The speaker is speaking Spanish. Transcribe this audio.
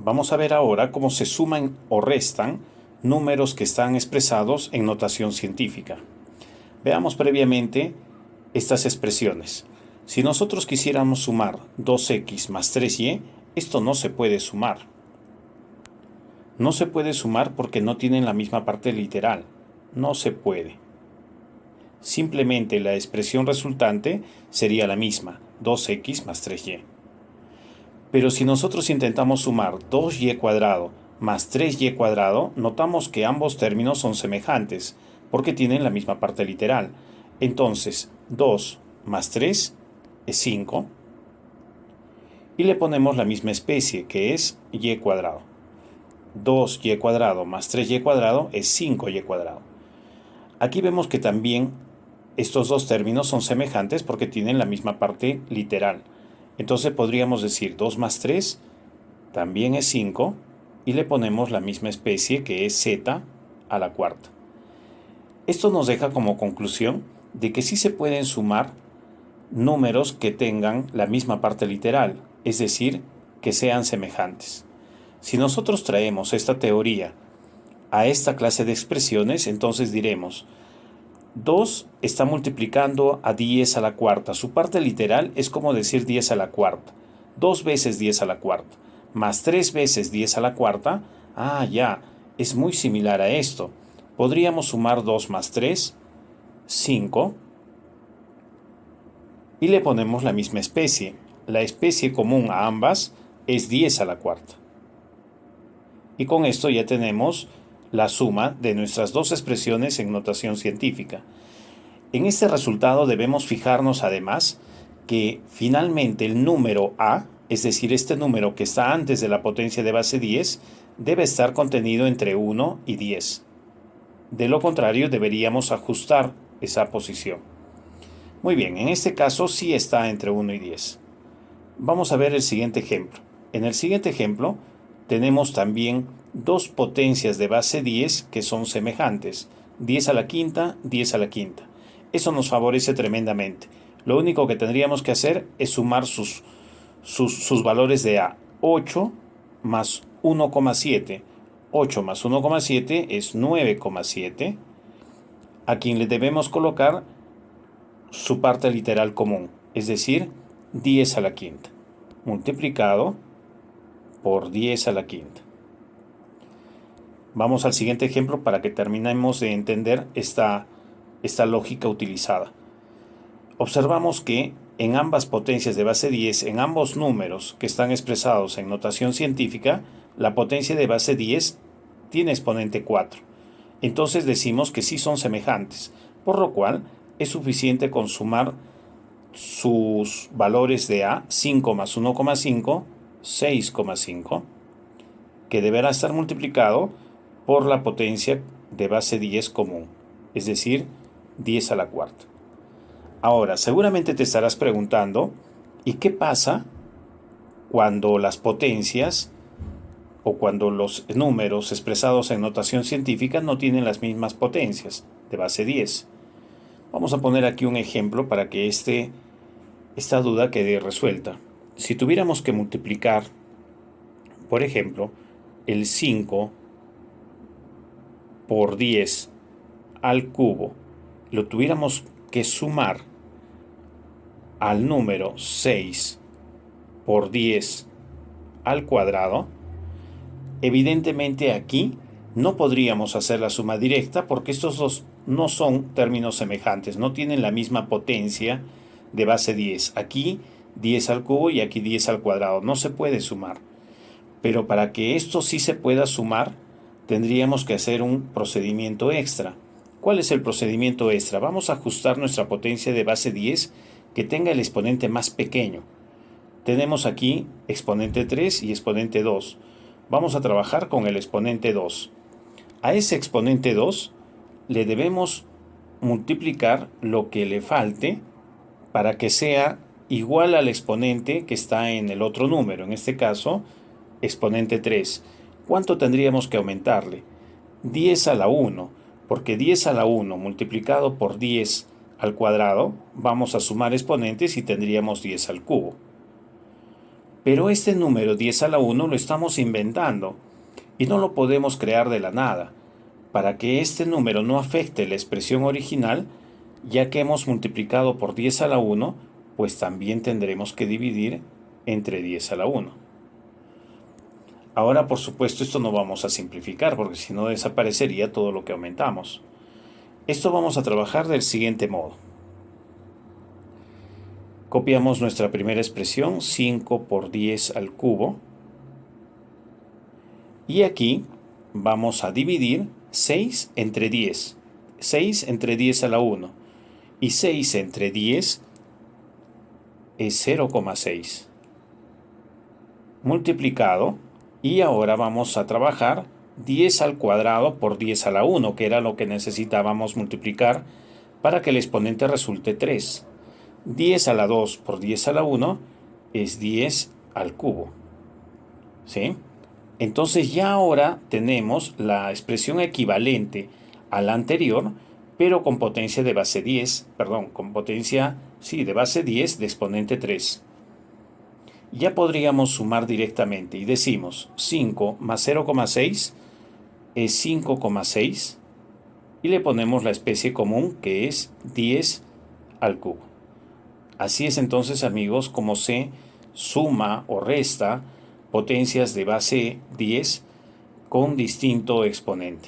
Vamos a ver ahora cómo se suman o restan números que están expresados en notación científica. Veamos previamente estas expresiones. Si nosotros quisiéramos sumar 2x más 3y, esto no se puede sumar. No se puede sumar porque no tienen la misma parte literal. No se puede. Simplemente la expresión resultante sería la misma, 2x más 3y. Pero si nosotros intentamos sumar 2y cuadrado más 3y cuadrado, notamos que ambos términos son semejantes, porque tienen la misma parte literal. Entonces, 2 más 3 es 5, y le ponemos la misma especie, que es y cuadrado. 2y cuadrado más 3y cuadrado es 5y cuadrado. Aquí vemos que también estos dos términos son semejantes porque tienen la misma parte literal. Entonces podríamos decir 2 más 3 también es 5 y le ponemos la misma especie, que es z a la cuarta. Esto nos deja como conclusión de que sí se pueden sumar números que tengan la misma parte literal, es decir, que sean semejantes. Si nosotros traemos esta teoría a esta clase de expresiones, entonces diremos 2 está multiplicando a 10 a la cuarta. Su parte literal es como decir 10 a la cuarta. 2 veces 10 a la cuarta, más 3 veces 10 a la cuarta. Ya, es muy similar a esto. Podríamos sumar 2 más 3, 5, y le ponemos la misma especie. La especie común a ambas es 10 a la cuarta. Y con esto ya tenemos la suma de nuestras dos expresiones en notación científica. En este resultado debemos fijarnos además que finalmente el número a, es decir, este número que está antes de la potencia de base 10, debe estar contenido entre 1 y 10. De lo contrario, deberíamos ajustar esa posición. Muy bien, en este caso sí está entre 1 y 10. Vamos a ver el siguiente ejemplo. En el siguiente ejemplo tenemos también dos potencias de base 10 que son semejantes, 10 a la quinta, 10 a la quinta. Eso nos favorece tremendamente. Lo único que tendríamos que hacer es sumar sus valores de a. 8 más 1,7. 8 más 1,7 es 9,7, a quien le debemos colocar su parte literal común, es decir, 10 a la quinta, multiplicado por 10 a la quinta. Vamos al siguiente ejemplo para que terminemos de entender esta lógica utilizada. Observamos que en ambas potencias de base 10, en ambos números que están expresados en notación científica, la potencia de base 10 tiene exponente 4. Entonces decimos que sí son semejantes, por lo cual es suficiente con sumar sus valores de a, 5 más 1,5, 6,5, que deberá estar multiplicado por la potencia de base 10 común, es decir, 10 a la cuarta. Ahora, seguramente te estarás preguntando, ¿y qué pasa cuando las potencias o cuando los números expresados en notación científica no tienen las mismas potencias de base 10? Vamos a poner aquí un ejemplo para que esta duda quede resuelta. Si tuviéramos que multiplicar, por ejemplo, el 5 por 10 al cubo, lo tuviéramos que sumar al número 6 por 10 al cuadrado, evidentemente aquí no podríamos hacer la suma directa porque estos dos no son términos semejantes, no tienen la misma potencia de base 10. Aquí 10 al cubo y aquí 10 al cuadrado. No se puede sumar. Pero para que esto sí se pueda sumar, tendríamos que hacer un procedimiento extra. ¿Cuál es el procedimiento extra? Vamos a ajustar nuestra potencia de base 10 que tenga el exponente más pequeño. Tenemos aquí exponente 3 y exponente 2. Vamos a trabajar con el exponente 2. A ese exponente 2 le debemos multiplicar lo que le falte para que sea igual al exponente que está en el otro número, en este caso, exponente 3. ¿Cuánto tendríamos que aumentarle? 10 a la 1, porque 10 a la 1 multiplicado por 10 al cuadrado, vamos a sumar exponentes y tendríamos 10 al cubo. Pero este número 10 a la 1 lo estamos inventando y no lo podemos crear de la nada. Para que este número no afecte la expresión original, ya que hemos multiplicado por 10 a la 1, pues también tendremos que dividir entre 10 a la 1. Ahora, por supuesto, esto no vamos a simplificar, porque si no desaparecería todo lo que aumentamos. Esto vamos a trabajar del siguiente modo. Copiamos nuestra primera expresión, 5 por 10 al cubo. Y aquí vamos a dividir 6 entre 10. 6 entre 10 a la 1. Y 6 entre 10 es 0,6. Multiplicado. Y ahora vamos a trabajar 10 al cuadrado por 10 a la 1, que era lo que necesitábamos multiplicar para que el exponente resulte 3. 10 a la 2 por 10 a la 1 es 10 al cubo. ¿Sí? Entonces ya ahora tenemos la expresión equivalente a la anterior, pero con potencia de base 10, con potencia, de base 10 de exponente 3. Ya podríamos sumar directamente y decimos 5 más 0,6 es 5,6 y le ponemos la especie común que es 10 al cubo. Así es entonces, amigos, como se suma o resta potencias de base 10 con distinto exponente.